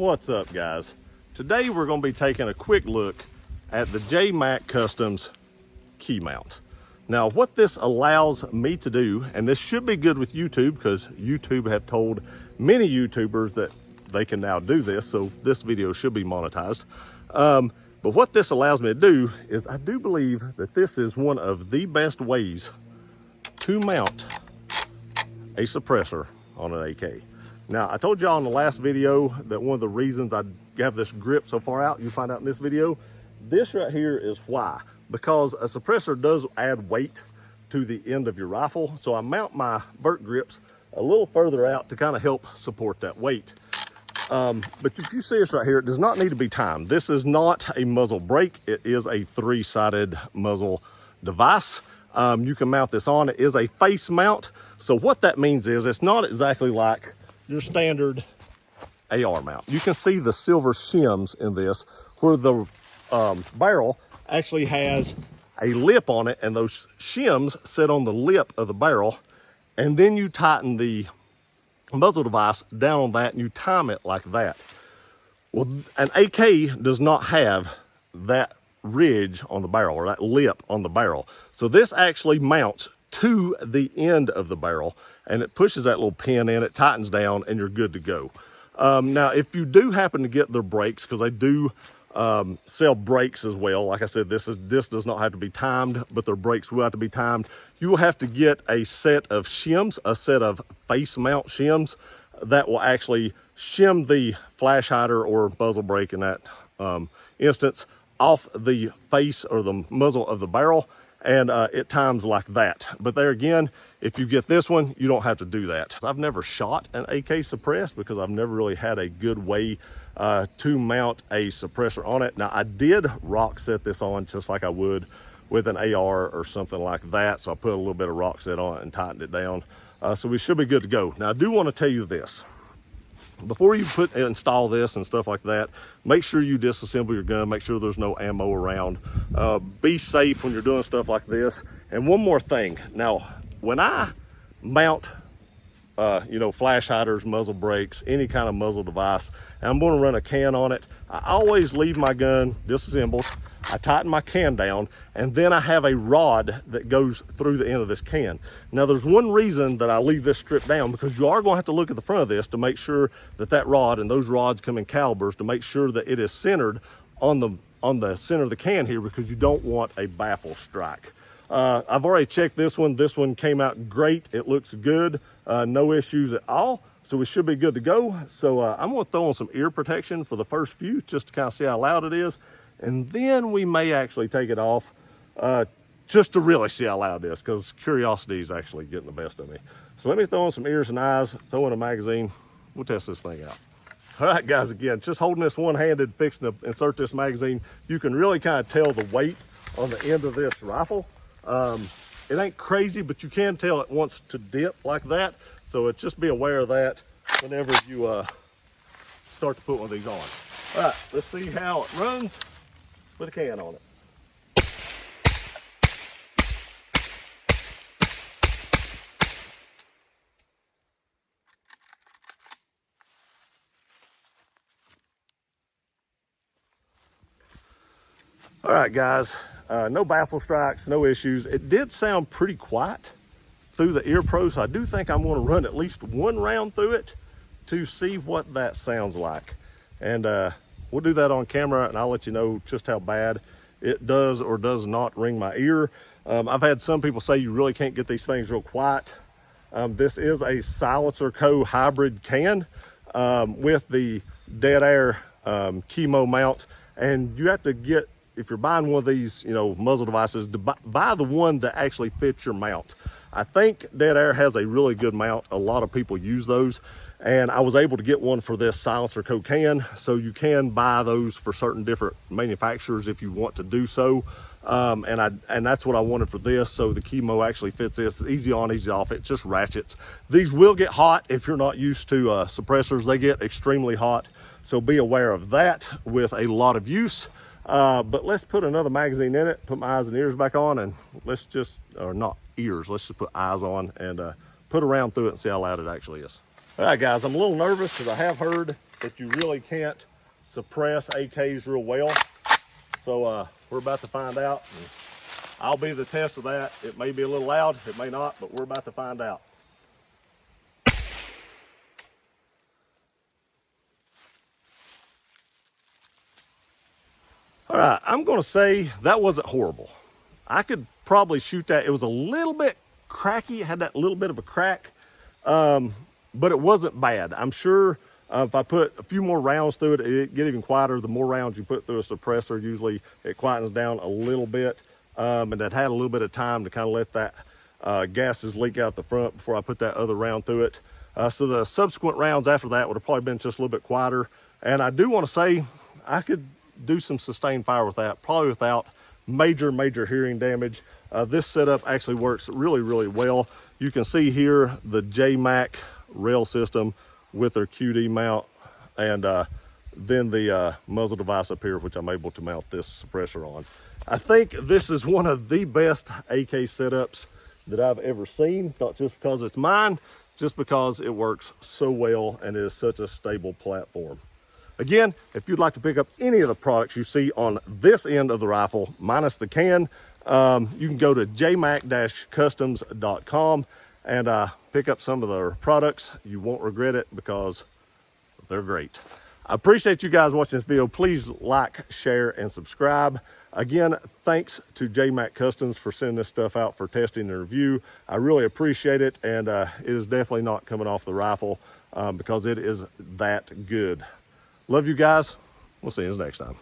What's up, guys? Today we're going to be taking a quick look at the Jmac Customs key mount. Now what this allows me to do, and this should be good with YouTube because YouTube have told many YouTubers that they can now do this, so this video should be monetized. But what this allows me to do is I do believe that this is one of the best ways to mount a suppressor on an AK. Now, I told y'all in the last video that one of the reasons I have this grip so far out, you find out in this video, this right here is why. Because a suppressor does add weight to the end of your rifle. So I mount my vert grips a little further out to kind of help support that weight. But if you see this right here, it does not need to be timed. This is not a muzzle brake. It is a three-sided muzzle device. You can mount this on. It is a face mount. So what that means is it's not exactly like your standard AR mount. You can see the silver shims in this where the barrel actually has a lip on it, and those shims sit on the lip of the barrel, and then you tighten the muzzle device down on that and you time it like that. Well, an AK does not have that ridge on the barrel or that lip on the barrel. So this actually mounts to the end of the barrel and it pushes that little pin in, it tightens down, and you're good to go. Now, if you do happen to get their brakes, because they do sell brakes as well. Like I said, this does not have to be timed, but their brakes will have to be timed. You will have to get a set of shims, a set of face mount shims that will actually shim the flash hider or muzzle brake in that instance off the face or the muzzle of the barrel, and it times like that. But there again, if you get this one, you don't have to do that. I've never shot an AK suppressed because I've never really had a good way to mount a suppressor on it. Now, I did rock set this on just like I would with an AR or something like that. So I put a little bit of rock set on it and tightened it down. So we should be good to go. Now, I do want to tell you this. Before you install this and stuff like that, make sure you disassemble your gun. Make sure there's no ammo around. Be safe when you're doing stuff like this. And one more thing. Now, when I mount flash hiders, muzzle brakes, any kind of muzzle device, and I'm going to run a can on it, I always leave my gun disassembled. I tighten my can down, and then I have a rod that goes through the end of this can. Now, there's one reason that I leave this stripped down, because you are going to have to look at the front of this to make sure that that rod, and those rods come in calibers, to make sure that it is centered on the center of the can here, because you don't want a baffle strike. I've already checked this one. This one came out great. It looks good. No issues at all. So we should be good to go. So I'm going to throw on some ear protection for the first few, just to kind of see how loud it is. And then we may actually take it off just to really see how loud it is, because curiosity is actually getting the best of me. So let me throw on some ears and eyes, throw in a magazine. We'll test this thing out. All right, guys, again, just holding this one-handed, fixing to insert this magazine, you can really kind of tell the weight on the end of this rifle. It ain't crazy, but you can tell it wants to dip like that. So just be aware of that whenever you start to put one of these on. All right, let's see how it runs with a can on it. All right, guys, no baffle strikes, no issues. It did sound pretty quiet through the ear pro, so I do think I'm going to run at least one round through it to see what that sounds like. And we'll do that on camera, and I'll let you know just how bad it does or does not ring my ear. I've had some people say you really can't get these things real quiet. This is a Silencer Co. hybrid can with the dead air chemo mount, and you have to get, if you're buying one of these, muzzle devices, to buy the one that actually fits your mount. I think Dead Air has a really good mount. A lot of people use those, and I was able to get one for this Silencer Co. can, so you can buy those for certain different manufacturers if you want to do so. And that's what I wanted for this. So the chemo actually fits this. It's easy on, easy off. It just ratchets. These will get hot if you're not used to suppressors. They get extremely hot, so be aware of that with a lot of use. But let's put another magazine in it, put my eyes and ears back on, and let's just, or not ears, let's just put eyes on and put a round through it and see how loud it actually is. All right, guys, I'm a little nervous because I have heard but you really can't suppress AKs real well. So we're about to find out. I'll be the test of that. It may be a little loud, it may not, but we're about to find out. All right, I'm gonna say that wasn't horrible. I could probably shoot that. It was a little bit cracky, it had that little bit of a crack, but it wasn't bad. I'm sure if I put a few more rounds through it, it'd get even quieter. The more rounds you put through a suppressor, usually it quietens down a little bit. And that had a little bit of time to kind of let that gases leak out the front before I put that other round through it. So the subsequent rounds after that would have probably been just a little bit quieter. And I do want to say I could do some sustained fire with that, probably without major hearing damage. This setup actually works really well. You can see here the Jmac rail system with their QD mount, and then the muzzle device up here, which I'm able to mount this suppressor on. I think this is one of the best AK setups that I've ever seen, not just because it's mine, just because it works so well and is such a stable platform. Again, if you'd like to pick up any of the products you see on this end of the rifle, minus the can, you can go to jmac-customs.com and pick up some of their products. You won't regret it because they're great. I appreciate you guys watching this video. Please like, share, and subscribe. Again, thanks to Jmac Customs for sending this stuff out for testing and review. I really appreciate it, and it is definitely not coming off the rifle because it is that good. Love you guys. We'll see you next time.